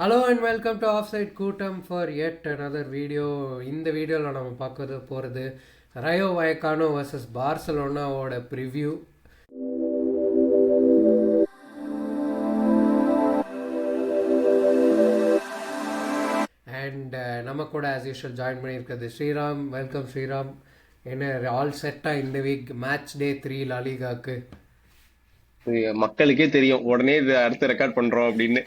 Hello and welcome to offside கூட்டம் for yet another video. இந்த வீடியோவில் நம்ம பார்க்க போகிறது ரயோ வயக்கானோ வர்சஸ் பார்சலோனாவோட ப்ரிவ்யூ. அண்ட் நம்ம கூட ஆஸ் யூஷுவல் ஜாயின் பண்ணியிருக்கிறது ஸ்ரீராம். வெல்கம் ஸ்ரீராம். என்ன ஆல் செட்டாக இந்த வீக் மேட்ச் டே 3 லாலிகாக்கு? மக்களுக்கே தெரியும் உடனே இது அடுத்து ரெக்கார்ட் பண்றோம் அப்படின்னு.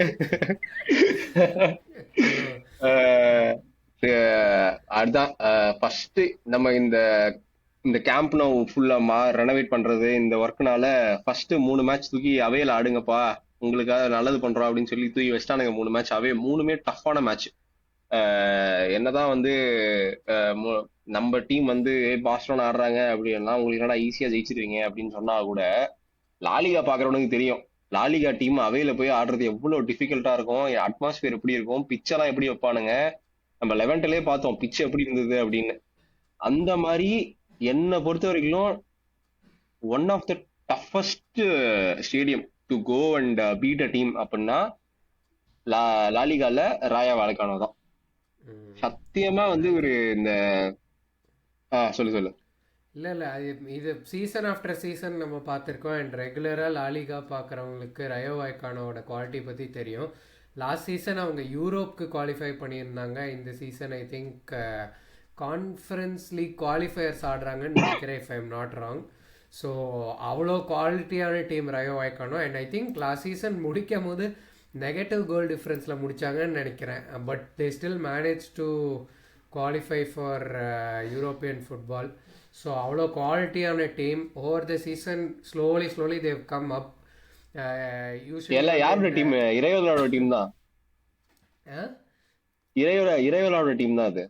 அஹ் அதுதான் ஃபர்ஸ்ட் நம்ம இந்த இந்த கேம்ப் நோ ஃபுல்லா ரெனோவேட் பண்றது இந்த ஒர்க்னால ஃபர்ஸ்ட் 3 மேட்ச் தூக்கி அவையில ஆடுங்கப்பா, உங்களுக்காக நல்லது பண்றோம் அப்படின்னு சொல்லி தூக்கி வச்சிட்டானுங்க. 3 மேட்ச் அவே, 3மே டஃப்பான மேட்ச். என்னதான் வந்து நம்ம டீம் வந்து பார்சலோனா ஆடுறாங்க அப்படின்னா உங்களுக்கு என்னடா ஈஸியா ஜெயிச்சிருவீங்க அப்படின்னு சொன்னா கூட லாலிகா பாக்குறவனுக்கு தெரியும் லாலிகா டீம் அவையில போய் ஆடுறது எவ்வளவு டிஃபிகல்ட்டா இருக்கும், அட்மாஸ்பியர் எப்படி இருக்கும், பிச் எல்லாம் எப்படி வைப்பானுங்க. நம்ம லெவன்ட்லயே பார்த்தோம் பிச் எப்படி இருந்தது அப்படின்னு. அந்த மாதிரி என்னை பொறுத்த வரைக்கும் one of the toughest stadium to go and beat a team அப்படின்னா லாலிகால ராயா வாலக்கானோ தான். சத்தியமா வந்து ஒரு இந்த சொல்லு சொல்லு. இல்லை இல்லை, இது சீசன் ஆஃப்டர் சீசன் நம்ம பார்த்துருக்கோம். அண்ட் ரெகுலராக லாலிகா பார்க்குறவங்களுக்கு ரயோ வாய்க்கானோட குவாலிட்டி பற்றி தெரியும். லாஸ்ட் சீசன் அவங்க யூரோப்க்கு குவாலிஃபை பண்ணியிருந்தாங்க. இந்த season I think conference league qualifiers ஆடுறாங்கன்னு நினைக்கிறேன், if I am not wrong. So அவ்வளோ குவாலிட்டியான team Rayo Vallecano. And I think last season முடிக்கும் போது நெகட்டிவ் கோல் டிஃப்ரென்ஸில் முடித்தாங்கன்னு நினைக்கிறேன். But they still manage to qualify for European football. So அவ்வளோ குவாலிட்டியான team. Over the season slowly they come up. எல்லாம் யாரோட டீம்? இறைவனோட டீம் தான். இறைவனோட டீம் தான் அது.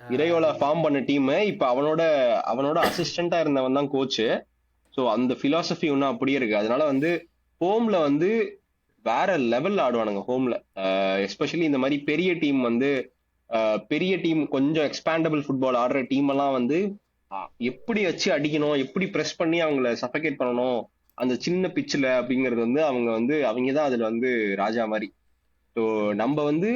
இறையோல ஃபார்ம் பண்ண டீம். இப்ப அவனோட அவனோட அசிஸ்டண்டா இருந்தவன் தான் கோச்சு. ஸோ அந்த பிலாசபி ஒன்னும் அப்படியே இருக்கு. அதனால வந்து ஹோம்ல வந்து வேற லெவல்ல ஆடுவானுங்க. ஹோம்ல எஸ்பெஷலி இந்த மாதிரி பெரிய டீம் வந்து பெரிய டீம் கொஞ்சம் எக்ஸ்பேண்டபிள் ஃபுட்பால் ஆடுற டீம் எல்லாம் வந்து எப்படி வச்சு அடிக்கணும், எப்படி ப்ரெஸ் பண்ணி அவங்கள சஃபகேட் பண்ணணும் அந்த சின்ன பிச்சில் அப்படிங்கிறது வந்து அவங்க தான் அதுல வந்து ராஜா மாதிரி. ஸோ நம்ம வந்து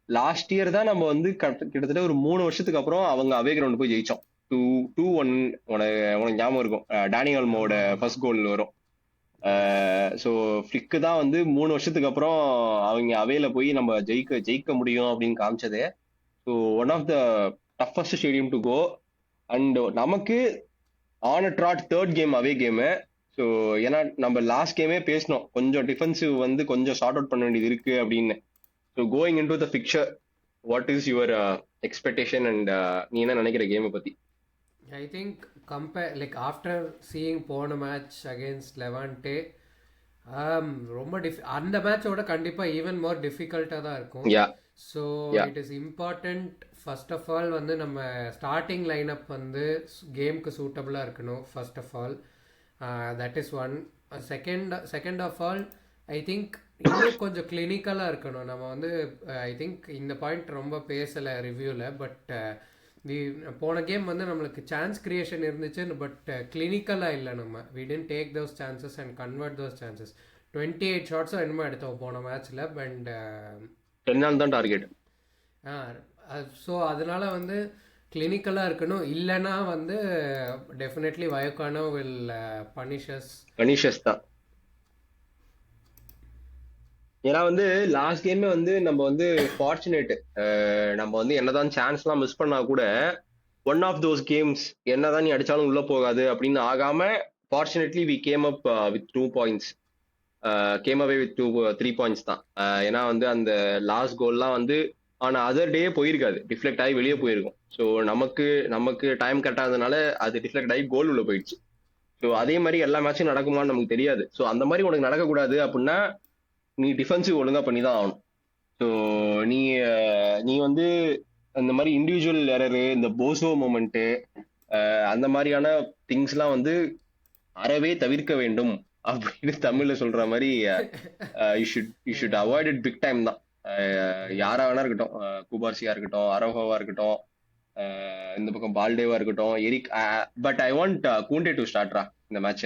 லாஸ்ட் இயர் தான் நம்ம வந்து கிட்டத்தட்ட ஒரு 3 வருஷத்துக்கு அப்புறம் அவங்க அவே கிரவுண்ட் போய் ஜெயிச்சோம். 2-1. உனக்கு ஞாபகம் இருக்கும், டேனியல்மோட ஃபர்ஸ்ட் கோல் வரும். ஸோ ஃபிளிக்கு தான் வந்து 3 வருஷத்துக்கு அப்புறம் அவங்க அவையில போய் நம்ம ஜெயிக்க முடியும் அப்படின்னு காமிச்சதே. So one of the toughest stadium to go. And நமக்கு on a trot third game away game. So ஏன்னா நம்ம லாஸ்ட் கேமே பேசணும் கொஞ்சம் டிஃபென்சிவ் வந்து கொஞ்சம் ஷார்ட் அவுட் பண்ண வேண்டியது இருக்கு அப்படின்னு. So going into the picture, what is your expectation and நீ என்ன நினைக்கிற கேமை பத்தி? I think like after seeing போன மேட்ச் அகேன்ஸ்ட் லெவான்டே, ரொம்ப அந்த மேட்சோட கண்டிப்பாக ஈவன் மோர் டிஃபிகல்ட்டாக தான் இருக்கும். So it is important first of all வந்து நம்ம ஸ்டார்டிங் லைனப் வந்து கேமுக்கு சூட்டபுளாக இருக்கணும். First of all that is one. Second of all I think இன்னும் கொஞ்சம் கிளினிக்கலாக இருக்கணும். நம்ம வந்து ஐ திங்க் இந்த பாயிண்ட் ரொம்ப பேசலை ரிவ்யூவில். பட் போன கேம் வந்து நம்மளுக்கு சான்ஸ் கிரியேஷன் இருந்துச்சு, பட் கிளினிக்கலாக இல்லை. நம்ம we didn't take those chances and convert those chances. 28 ஷாட்ஸும் என்னமோ எடுத்தோம் போன மேட்ச்சில். அண்ட் 10 தான் டார்கெட். ஸோ அதனால வந்து கிளினிக்கலாக இருக்கணும். இல்லைன்னா வந்து டெஃபினெட்லி வயக்கானோ வில் பனிஷஸ் தான். ஏன்னா வந்து லாஸ்ட் கேமே வந்து நம்ம வந்து ஃபார்ச்சுனேட். நம்ம வந்து என்னதான் சான்ஸ்லாம் மிஸ் பண்ணா கூட ஒன் ஆஃப் தோஸ் கேம்ஸ் என்னதான் நீ அடிச்சாலும் உள்ள போகாது அப்படின்னு ஆகாம fortunately we came up with 2 points. Came away with 3 points தான். ஏன்னா வந்து அந்த லாஸ்ட் கோல்லாம் வந்து ஆனா அதர் டே போயிருக்காது, டிஃப்ளெக்ட் ஆகி வெளியே போயிருக்கும். ஸோ நமக்கு டைம் கரெக்டாக இருந்ததுனால அது டிஃப்ளெக்ட் ஆகி கோல் உள்ள போயிடுச்சு. ஸோ அதே மாதிரி எல்லா மேட்சும் நடக்குமான்னு நமக்கு தெரியாது. ஸோ அந்த மாதிரி உனக்கு நடக்கக்கூடாது அப்படின்னா நீ டிஃபென்சிவ் ஒழுங்கா பண்ணி தான் ஆகணும். ஸோ நீ நீ வந்து அந்த மாதிரி இண்டிவிஜுவல் எரரு, இந்த போசோ மூமெண்ட்டு, அந்த மாதிரியான திங்ஸ்லாம் வந்து அறவே தவிர்க்க வேண்டும் அப்படின்னு தமிழ்ல சொல்ற மாதிரி you should avoid it big time தான். யாரா வேணா இருக்கட்டும், குபார்சியா இருக்கட்டும், அரோஹோவா இருக்கட்டும், இந்த பக்கம் பால்டேவா இருக்கட்டும், Eric. But I want Kounde to ஸ்டார்ட்ரா இந்த மேட்ச்.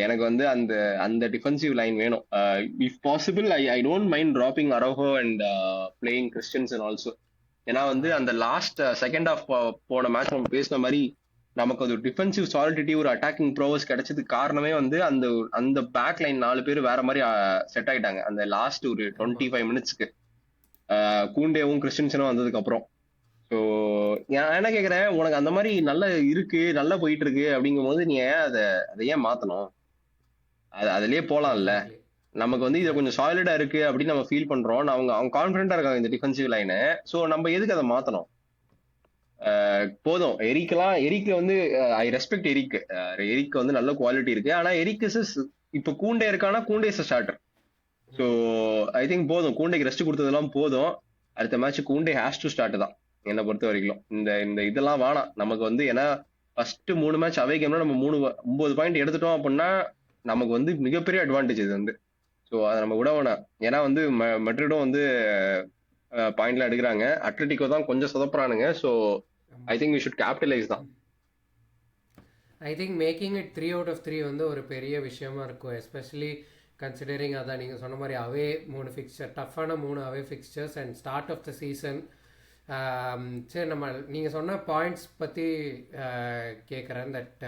எனக்கு வந்து அந்த அந்த டிஃபென்சிவ் லைன் வேணும். If possible I don't mind dropping Araujo and playing Christensen also. ஏன்னா வந்து அந்த லாஸ்ட் செகண்ட் ஆஃப் போன மேட்ச் நம்ம பேசின மாதிரி நமக்கு ஒரு டிஃபென்சிவ் சாலிடிட்டி ஒரு அட்டாக்கிங் ப்ரோவர்ஸ் கிடைச்சதுக்கு காரணமே வந்து அந்த அந்த பேக் லைன் 4 பேர் வேற மாதிரி செட் ஆயிட்டாங்க அந்த லாஸ்ட் ஒரு 25 மினிட்ஸ்க்கு கூண்டேவும் கிறிஸ்டியன்சனும் வந்ததுக்கு அப்புறம். ஸோ நான் என்ன கேட்குறேன், உனக்கு அந்த மாதிரி நல்லா இருக்கு, நல்லா போயிட்டு இருக்கு அப்படிங்கும் போது நீ ஏன் அதை ஏன் மாத்தணும்? அதுலயே போலாம்ல. நமக்கு வந்து இது கொஞ்சம் சாலிடா இருக்கு அப்படின்னு நம்ம ஃபீல் பண்றோம். அவங்க கான்பிடண்டா இருக்காங்க இந்த டிஃபென்சிவ் லைனு. ஸோ நம்ம எதுக்கு அதை மாத்தணும்? போதும். எரிக் வந்து ஐ ரெஸ்பெக்ட் எரிக். எரிக் வந்து நல்ல குவாலிட்டி இருக்கு. ஆனா எரிக் இப்ப கூண்டே இருக்கானா கூண்டே ஸ்டார்டர். ஸோ ஐ திங்க் போதும். கூண்டைக்கு ரெஸ்ட் கொடுத்ததெல்லாம் போதும். அடுத்த மேட்ச் கூண்டே ஹேஸ் டு ஸ்டார்ட் தான் என்னை பொறுத்த வரைக்கும். இந்த இதெல்லாம் வேணாம் நமக்கு வந்து. ஏன்னா ஃபர்ஸ்ட் 3 மேட்ச் அவே கேம்ல நம்ம 9 பாயிண்ட் எடுத்துட்டோம் அப்படின்னா நமக்கு வந்து மிகப்பெரிய அட்வான்டேஜ் இது வந்து. ஸோ அதை நம்ம விட வேணாம். ஏன்னா வந்து மெட்ரிடும் வந்து பாயிண்ட்லாம் எடுக்கிறாங்க. அட்லெட்டிக்கோ தான் கொஞ்சம் சொதப்புறானுங்க. So I think we should capitalize தான். I think making it 3 out of 3 வந்து ஒரு பெரிய விஷயமா இருக்கும். எஸ்பெஷலி கன்சிடரிங் அதான் நீங்கள் சொன்ன மாதிரி அவே 3 ஃபிக்சர், டஃப்பான 3 away fixtures and start of the season. சரி, நம்ம நீங்கள் சொன்ன பாயிண்ட்ஸ் பற்றி கேட்குறேன். தட்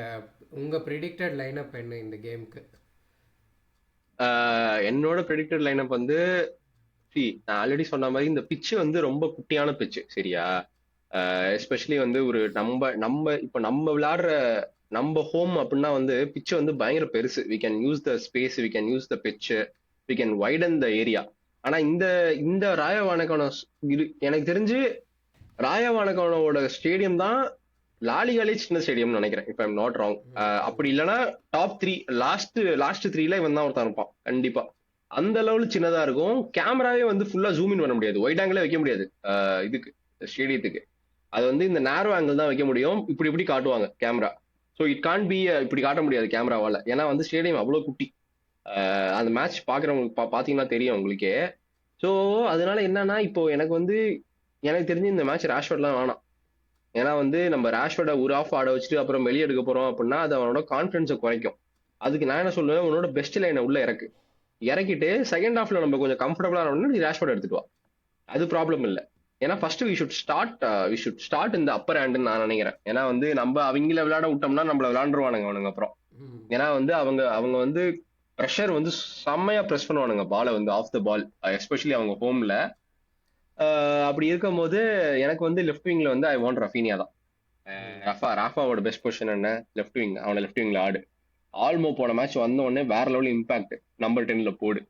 உங்கள் ப்ரிடிக்டட் லைனப் என்ன இந்த கேமுக்கு? என்னோட ப்ரிடிக்டட் லைனப் வந்து நான் ஆல்ரெடி சொன்ன மாதிரி இந்த பிச்சு வந்து ரொம்ப குட்டியான பிச்சு, சரியா? எஸ்பெஷலி வந்து ஒரு நம்ம விளையாடுற நம்ம ஹோம் அப்படின்னா வந்து பிச்சு வந்து பயங்கர பெருசு. We can use the space, we can use the pitch, we can widen the area. ஆனா இந்த ராயவானகான எனக்கு தெரிஞ்சு ராயவானகானோட ஸ்டேடியம் தான் லாலிகாலே சின்ன ஸ்டேடியம்னு நினைக்கிறேன், இப்ப ஐம் நாட் ராங். அப்படி இல்லைன்னா டாப் 3 லாஸ்ட் 3ல இவன் தான் ஒருத்தன் இருப்பான் கண்டிப்பா. அந்த லெவலு சின்னதா இருக்கும். கேமராவே வந்து ஃபுல்லா ஜூம் இன் பண்ண முடியாது, ஒயிட் ஆங்கிளே வைக்க முடியாது இதுக்கு ஸ்டேடியத்துக்கு. அது வந்து இந்த நேரோ ஆங்கிள் தான் வைக்க முடியும். இப்படி காட்டுவாங்க camera. So it can't be இப்படி காட்ட முடியாது கேமராவால. ஏன்னா வந்து ஸ்டேடியம் அவ்வளோ குட்டி. அந்த மேட்ச் பாக்குறவங்களுக்கு பாத்தீங்கன்னா தெரியும் உங்களுக்கே. ஸோ அதனால என்னன்னா இப்போ எனக்கு தெரிஞ்சு இந்த மேட்ச் ராஷ்வர்ட்லாம் வேணாம். ஏன்னா வந்து நம்ம ராஷ்வர்டை ஒரு ஆஃப் ஆட வச்சுட்டு அப்புறம் வெளியே எடுக்க போறோம் அப்படின்னா அது அவனோட கான்ஃபிடன்ஸை குறைக்கும். அதுக்கு நான் என்ன சொல்லுவேன், உன்னோட பெஸ்ட் லைனை உள்ள இறக்கிட்டு செகண்ட் ஹாஃப்ல நம்ம கொஞ்சம் கம்ஃபர்டபுளா நீ ராஷ்வர்ட் எடுத்துட்டு வா, அது ப்ராப்ளம் இல்லை. ஏன்னா ஃபர்ஸ்ட் வி ஷுட் ஸ்டார்ட் இந்த அப்பர் ஹேண்டுன்னு நான் நினைக்கிறேன். ஏன்னா வந்து நம்ம அவங்கள விளையாட விட்டோம்னா நம்மள விளையாண்டுருவானுங்க அவனுங்க அப்புறம். ஏன்னா வந்து அவங்க வந்து ப்ரெஷர் வந்து செம்மையா ப்ரெஸ் பண்ணுவானுங்க பாலை வந்து ஆஃப் த பால், எஸ்பெஷலி அவங்க ஹோம்ல. அப்படி இருக்கும் போது எனக்கு வந்து லெஃப்ட் விங்ல வந்து ஐ வாண்ட் ரஃபீனியா தான். ராஃபாவோட பெஸ்ட் பொசிஷன் என்ன? Left wing. அவனை லெஃப்ட் விங்ல ஆடு. ஆல்மோ போன மேட்ச் வந்த உடனே வேற லெவல் இம்பாக்ட், நம்பர் 10ல போடு.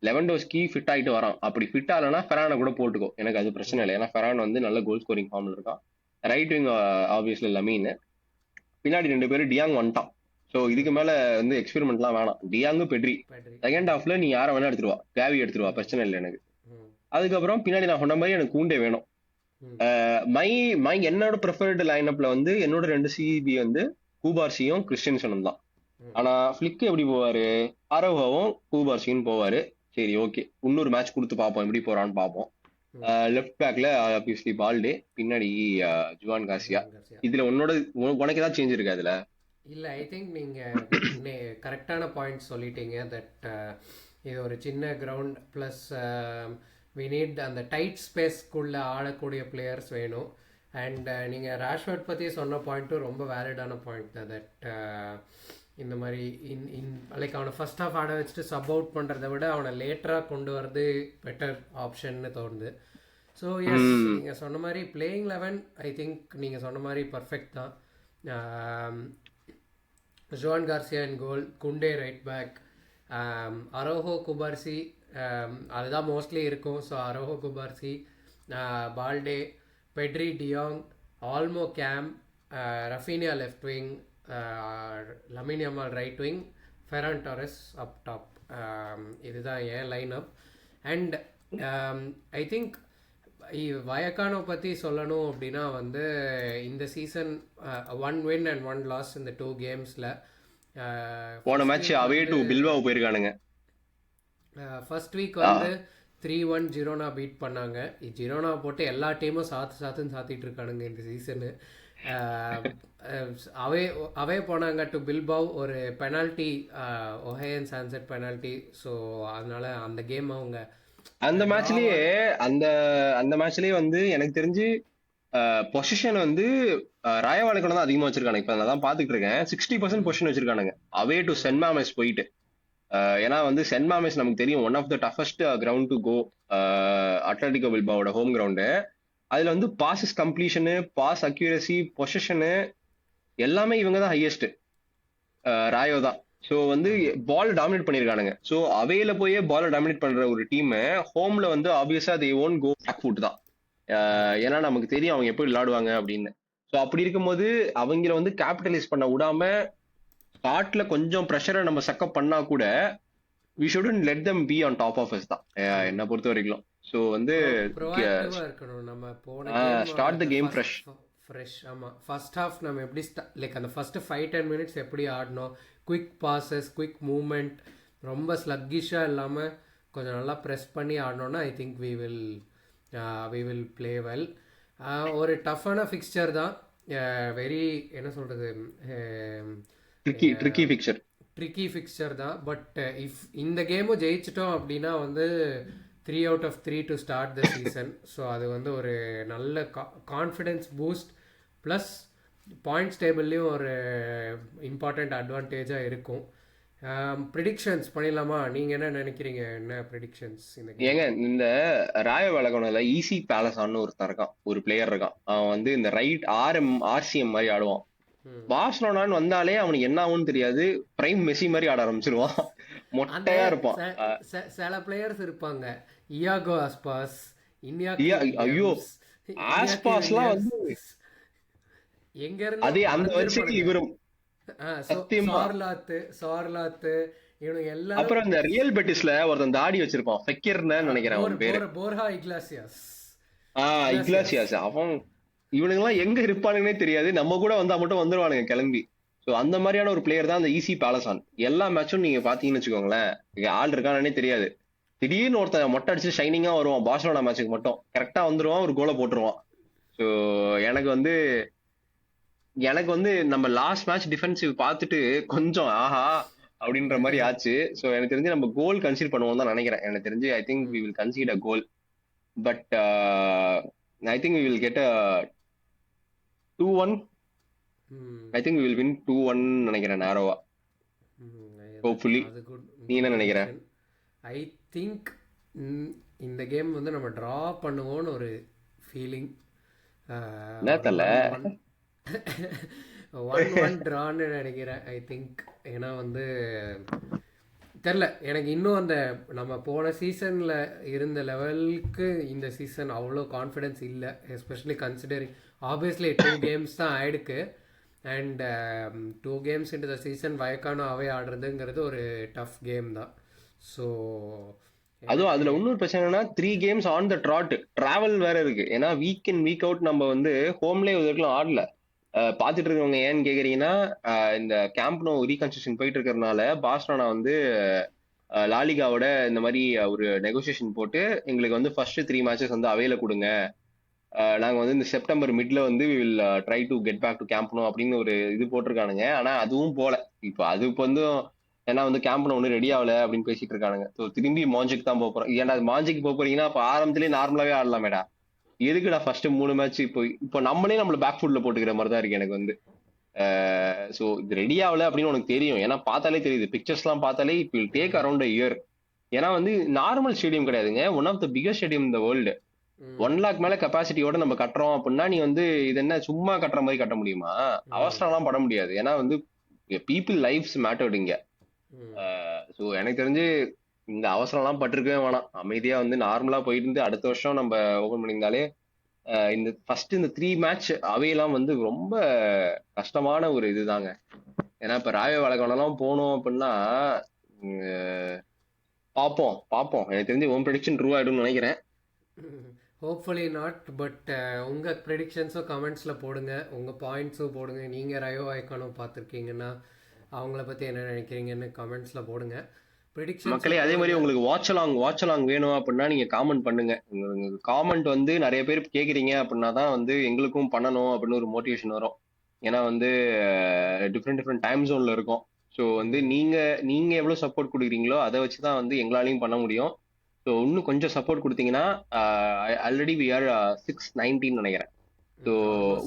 லெவன்டோஸ்கி ஃபிட் ஆகிட்டு வரான். அப்படி ஃபிட் ஆகலன்னா ஃபெரானை கூட போட்டுக்கோ, எனக்கு அது பிரச்சனை இல்லை. ஏன்னா ஃபெரான் வந்து நல்ல கோல் ஸ்கோரிங் ஃபார்ம்ல இருக்கான். Right wing obviously Lamine. பின்னாடி 2 பேரும் டியாங் வந்துட்டான். ஸோ இதுக்கு மேல வந்து எக்ஸ்பெரிமெண்ட்லாம் வேணாம். டியாங்கு பெட்ரி. செகண்ட் ஹாஃப்ல நீ யாரை வேணா எடுத்துருவா, கேவி எடுத்துருவா, பிரச்சனை இல்லை எனக்கு. அதுக்கப்புறம் பின்னாடி நான் சொன்ன மாதிரி எனக்கு கூண்டே வேணும். மை என்னோட ப்ரிஃபர்டு லைனப்ல வந்து என்னோட 2 சிபி வந்து கூபார்சியும் கிறிஸ்டியன்சனும் தான். ஆனா ஃபிளிக் எப்படி போவாரு? அரௌஹோவும் கூபார்சியும் போவாரு. சரி, ஓகே, இன்னொரு மேட்ச் கொடுத்து பார்ப்போம் எப்படி போறான்னு பார்ப்போம். லெஃப்ட் பேக்ல ஆப்வியஸ்லி பால்டே, பின்னாடி ஜுவான் கார்சியா. இதுல உனக்கு ஏதாவது சேஞ்ச் இருக்கு அதுல? இல்ல, ஐ திங்க் நீங்க கரெக்டான பாயிண்ட் சொல்லிட்டீங்க. தட் இது ஒரு சின்ன கிரவுண்ட் பிளஸ் வி நீட் அந்த டைட் ஸ்பேஸ்க்குள்ள ஆடக்கூடிய பிளேயர்ஸ் வேணும். அண்ட் நீங்கள் ராஷ்வர்ட் பற்றி சொன்ன பாயிண்ட்டும் ரொம்ப வேலிடான பாயிண்ட் தான். தட் இந்த மாதிரி லைக் அவனை ஃபர்ஸ்ட் ஹாஃப் ஆட வச்சுட்டு சப் அவுட் பண்ணுறதை விட அவனை லேட்டராக கொண்டு வரது பெட்டர் ஆப்ஷன்னு தோணுது. ஸோ எஸ், நீங்கள் சொன்ன மாதிரி பிளேயிங் 11 ஐ திங்க் நீங்கள் சொன்ன மாதிரி பர்ஃபெக்ட் தான். Juan Garcia in goal, Kounde right back, Araujo Cubarsi அதுதான் மோஸ்ட்லி இருக்கும். So Araujo Cubarsi, Balde, Pedri, de Jong, Olmo CAM, Raphinha left wing, Lamine Yamal right wing, Ferran Torres up top. இதுதான் என் lineup. And I think Vallecano பற்றி சொல்லணும் அப்படின்னா வந்து இந்த season 1 win and 1 loss இந்த 2 கேம்ஸில். போன மேட்ச் அவே டு பில்பாவ் போயிருக்கானுங்க. ஃபர்ஸ்ட் வீக் வந்து 3-1 ஜிரோனா பீட் பண்ணாங்க. ஜிரோனா போட்டு எல்லா டீமும் சாத்துன்னு சாத்திட்டு இருக்கானுங்க இந்த சீசனு. அவே அவே போனாங்க டு பில்பாவ், ஒரு பெனால்ட்டி, ஒஹேயன் சான்செட் பெனால்ட்டி. ஸோ அதனால அந்த கேம் அவங்க அந்த மேட்ச்லயே ட்ராவாக. அந்த அந்த மேட்ச்லயே வந்து எனக்கு தெரிஞ்சு பொசிஷன் வந்து ராயவாளைக்குள்ள தான் அதிகமா வச்சிருக்காங்க. இப்ப நான் தான் பாத்துட்டு இருக்கேன். 60% பொசிஷன் வச்சிருக்கானுங்க அவே டு சென்ட் மாமஸ் போயிட்டு. ஏன்னா வந்து சென்ட் மாமஸ் நமக்கு தெரியும், one of the toughest ground to go. Atletico பில்பாவோட ஹோம் கிரவுண்டு. அதுல வந்து பாசஸ் கம்ப்ளீஷனு, பாஸ் அக்யூரசி, பொசிஷனு எல்லாமே இவங்க தான் ஹையஸ்ட். ராயோ தான். ஸோ வந்து பால் டாமினேட் பண்ணிருக்கானுங்க. ஸோ அவையில போயே பால் டாமினேட் பண்ற ஒரு டீம் ஹோம்ல வந்து ஆப்வியஸா தே ஓன் கோ பேக் ஃபுட் தான். ஏன்னா நமக்கு தெரியும் அவங்க எப்படி விளையாடுவாங்க அப்படின்னு. ஸோ அப்படி இருக்கும்போது அவங்கள வந்து கேபிட்டலைஸ் பண்ண விடாம ஸ்டார்ட்ல கொஞ்சம் ப்ரெஷரை நம்ம சக்கப் பண்ணா கூட we shouldn't let them be on top of us தான் என்னை பொறுத்த வரைக்கும். ஸோ வந்து ப்ரோஆக்டிவாக இருக்கணும். நம்ம போன game start the game fresh. Fresh. ஆமாம், ஃபர்ஸ்ட் ஹாஃப் நம்ம எப்படி லைக் அந்த ஃபஸ்ட்டு 5-10 மினிட்ஸ் எப்படி ஆடணும், குயிக் பாசஸ், குயிக் மூமெண்ட், ரொம்ப ஸ்லக்கிஷாக இல்லாமல் கொஞ்சம் நல்லா ப்ரெஸ் பண்ணி ஆடணுன்னா I think we will play well. ஒரு டஃப்பான ஃபிக்ஸ்சர் தான். வெரி என்ன சொல்கிறது, ட்ரிக்கி ஃபிக்சர். ட்ரிக்கி ஃபிக்ஸ்சர் தான். பட் இஃப் இந்த கேமும் ஜெயிச்சிட்டோம் அப்படின்னா வந்து 3 out of 3 to start the season. So அது வந்து ஒரு நல்ல கான்ஃபிடென்ஸ் பூஸ்ட் ப்ளஸ் பாயிண்ட்ஸ் டேபிள்லேயும் ஒரு இம்பார்ட்டண்ட் அட்வான்டேஜாக இருக்கும். ப்ரிடிக்ஷன்ஸ் பண்ணிடலாமா? நீங்கள் என்ன நினைக்கிறீங்க? என்ன ப்ரிடிக்ஷன்ஸ் இந்த game? ஏங்க இந்த ராய வழக்கணும்ல ஈசி பேலஸான்னு ஒருத்தன் இருக்கான், ஒரு பிளேயர் இருக்கான். அவன் வந்து இந்த ரைட் ஆர்சிஎம் மாதிரி ஆடுவான். பார்சலோனான்னு வந்தாலே அவனுக்கு என்ன ஆகும்னு தெரியாது, பிரைம் மெஸ்ஸி மாதிரி ஆட ஆரம்பிச்சிருவான். அந்த மொட்டையா இருப்பான். சில பிளேயர்ஸ் இருப்பாங்க, இயாகோ ஆஸ்பாஸ், ஐயோ ஆஸ்பாஸ்லாம் வந்து எங்க இருந்து அதே அந்த வருஷத்துக்கு இவரும் சத்தியமா. சார்லாத்து இவனுங்க எல்லாம். அப்புறம் இந்த ரியல் பெட்டிஸ்ல ஒருத்தன் தாடி வச்சிருப்பான், ஃபெக்கிர்னு நினைக்கிறேன் அவன் பேரு. போர்ஹா இக்லாசியாஸ். இக்லாசியாஸ். அவன் இவனுங்கெல்லாம் எங்க இருப்பானுங்கன்னே தெரியாது, நம்ம கூட வந்தா மட்டும் வந்துருவானுங்க கிளம்பி. ஸோ அந்த மாதிரியான ஒரு பிளேயர் தான் அந்த ஈசி பேலசான். எல்லா மேட்சும் நீங்க பாத்தீங்கன்னு வச்சுக்கோங்களேன், ஆள் இருக்கானே தெரியாது, திடீர்னு ஒருத்தன் மொட்டை அடிச்சு ஷைனிங்கா வருவான். பார்சலோனா மேட்சுக்கு மட்டும் கரெக்டா வந்துருவான், ஒரு கோலை போட்டுருவான். ஸோ எனக்கு வந்து நம்ம லாஸ்ட் மேட்ச் டிஃபென்சிவ் பார்த்துட்டு கொஞ்சம் ஆஹா அப்படின்ற மாதிரி ஆச்சு. ஸோ எனக்கு தெரிஞ்சு நம்ம கோல் கன்சிடர் பண்ணுவோம் தான் நினைக்கிறேன். எனக்கு தெரிஞ்சு I think we will consider a goal. But I think we will get a 2-1. I think we will win 2-1 நினைக்கிறேன் நேரோவா. ஹோப்ஃபுல்லி. நீ என்ன நினைக்கிற? ஐ திங்க் இந்த கேம் வந்து நம்ம ட்ரா பண்ணுவோம்னு ஒரு ஃபீலிங். நேத்தல்ல 1-1 ட்ரான்னு நினைக்கிறேன் ஐ திங்க். ஏன்னா வந்து தெரில, எனக்கு இன்னும் அந்த நம்ம போன சீசனில் இருந்த லெவலுக்கு இந்த சீசன் அவ்வளோ கான்ஃபிடென்ஸ் இல்லை. எஸ்பெஷலி கன்சிடரிங் ஆப்வியஸ்லி 2 games தான் ஆயிடுக்கு. And 2 games into the season Vallecano away ஆடுறதுங்கிறது ஒரு டஃப் கேம் தான். ஸோ அதுவும் அதுல இன்னொரு பிரச்சனைனா 3 games ஆன் த ட்ராட், டிராவல் வேற இருக்கு. ஏன்னா வீக் இன் வீக் அவுட் நம்ம வந்து ஹோம்லேயே இதுக்கெல்லாம் ஆடல. பாத்துட்டு இருக்கவங்க ஏன்னு கேக்குறீங்கன்னா, இந்த கேம்ப் நோ ரீகன்ஸ்ட்ரக்ஷன் போயிட்டு இருக்கிறதுனால பார்சலோனா வந்து லாலிகாவோட இந்த மாதிரி ஒரு நெகோசியேஷன் போட்டு எங்களுக்கு வந்து ஃபர்ஸ்ட் 3 மேட்சஸ் வந்து அவையில கொடுங்க, நாங்க வந்து இந்த செப்டம்பர் மிட்ல வந்து will try to get back to Camp Nou அப்படின்னு ஒரு இது போட்டிருக்கானுங்க. ஆனா அதுவும் போல. இப்போ அது வந்து ஏன்னா வந்து கேம்ப் நோ ஒன்றும் ரெடி ஆகல அப்படின்னு பேசிட்டு இருக்கானுங்க. ஸோ திரும்பி மாஞ்சிக்கு தான் போக போறோம். ஏன்னா மாஞ்சிக்கு போக போறீங்கன்னா அப்போ ஆரம்பத்திலேயே நார்மலாவே ஆடலாமேடா, எதுக்குடா ஃபர்ஸ்ட் 3 மேட்ச் இப்போ நம்மளே நம்மள பேக் ஃபுட்ல போட்டுக்கிற மாதிரி தான் இருக்கு எனக்கு வந்து. ஸோ இது ரெடி ஆகல அப்படின்னு உனக்கு தெரியும், ஏன்னா பார்த்தாலே தெரியுது, பிக்சர்ஸ் எல்லாம் பார்த்தாலே it will take around a year. ஏன்னா வந்து நார்மல் ஸ்டேடியம் கிடையாதுங்க, one of the biggest stadium இந்த வேர்ல்டு. 1 lakh மேல கெப்பாசிட்டியோட நம்ம கட்டுறோம் அப்படின்னா நீ வந்து இது என்ன சும்மா கட்டுற மாதிரி கட்ட முடியுமா? அவசரம்லாம் பட முடியாது. ஏன்னா வந்து பீப்புள் லைஃப்ஸ் மேட்டர்டு இங்க. ஸோ எனக்கு தெரிஞ்சு இந்த அவசரம்லாம் பட்டிருக்கவே வேணாம். அமைதியா வந்து நார்மலா போயிட்டு இருந்து அடுத்த வருஷம் நம்ம ஓபன் பண்ணியிருந்தாலே இந்த ஃபர்ஸ்ட் இந்த 3 மேட்ச் அவையெல்லாம் வந்து ரொம்ப கஷ்டமான ஒரு இதுதாங்க. ஏன்னா இப்ப ராய வழக்கம்லாம் போனோம் அப்படின்னா பார்ப்போம். எனக்கு தெரிஞ்சு உன் ப்ரெடிக்ஷன் ட்ரூ ஆயிடும்னு நினைக்கிறேன். Hopefully not. பட் உங்கள் ப்ரெடிக்ஷன்ஸும் கமெண்ட்ஸில் போடுங்க, உங்கள் பாயிண்ட்ஸும் போடுங்க. நீங்கள் ரயோ ஐக்கானோ பார்த்துருக்கீங்கன்னா அவங்கள பற்றி என்ன நினைக்கிறீங்கன்னு கமெண்ட்ஸில் போடுங்க. ப்ரிடிக்ஷன்ஸ் மக்களே அதே மாதிரி உங்களுக்கு வாட்ச் அலாங் வேணும் அப்படின்னா நீங்க காமெண்ட் பண்ணுங்க. காமெண்ட் வந்து நிறைய பேர் கேக்குறீங்க அப்படின்னா தான் வந்து எங்களுக்கும் பண்ணணும் அப்படின்னு ஒரு மோட்டிவேஷன் வரும். ஏன்னா வந்து டிஃப்ரெண்ட் டைம் ஜோன்ல இருக்கும். ஸோ வந்து நீங்க நீங்க எவ்வளவு சப்போர்ட் கொடுக்குறீங்களோ அதை வச்சுதான் வந்து எங்களாலையும் பண்ண முடியும். ஸோ இன்னும் கொஞ்சம் சப்போர்ட் கொடுத்தீங்கன்னா ஆல்ரெடி வி ஆர் 619 நினைக்கிறேன். ஸோ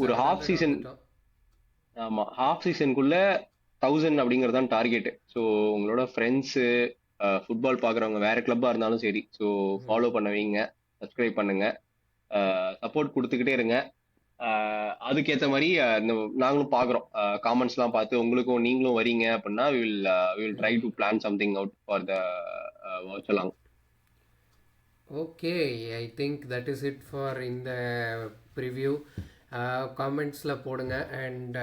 ஒரு ஹாஃப் சீசன், ஆமா ஹாஃப் சீசனுக்குள்ள 1000 அப்படிங்கிறது தான் டார்கெட். ஸோ உங்களோட ஃப்ரெண்ட்ஸு, ஃபுட்பால் பார்க்குறவங்க வேற கிளப்பா இருந்தாலும் சரி, ஸோ ஃபாலோ பண்ண வைங்க, சப்ஸ்கிரைப் பண்ணுங்க, சப்போர்ட் கொடுத்துக்கிட்டே இருங்க. அதுக்கேற்ற மாதிரி நாங்களும் பார்க்குறோம். காமெண்ட்ஸ்லாம் பார்த்து உங்களுக்கும் நீங்களும் வரீங்க அப்படின்னா will try to plan something out for the watch along. Okay, I think that is it for இந்த ப்ரிவ்யூ. காமெண்ட்ஸில் போடுங்க. And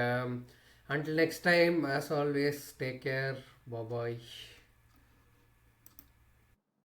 until next time, as always, take care. Bye bye.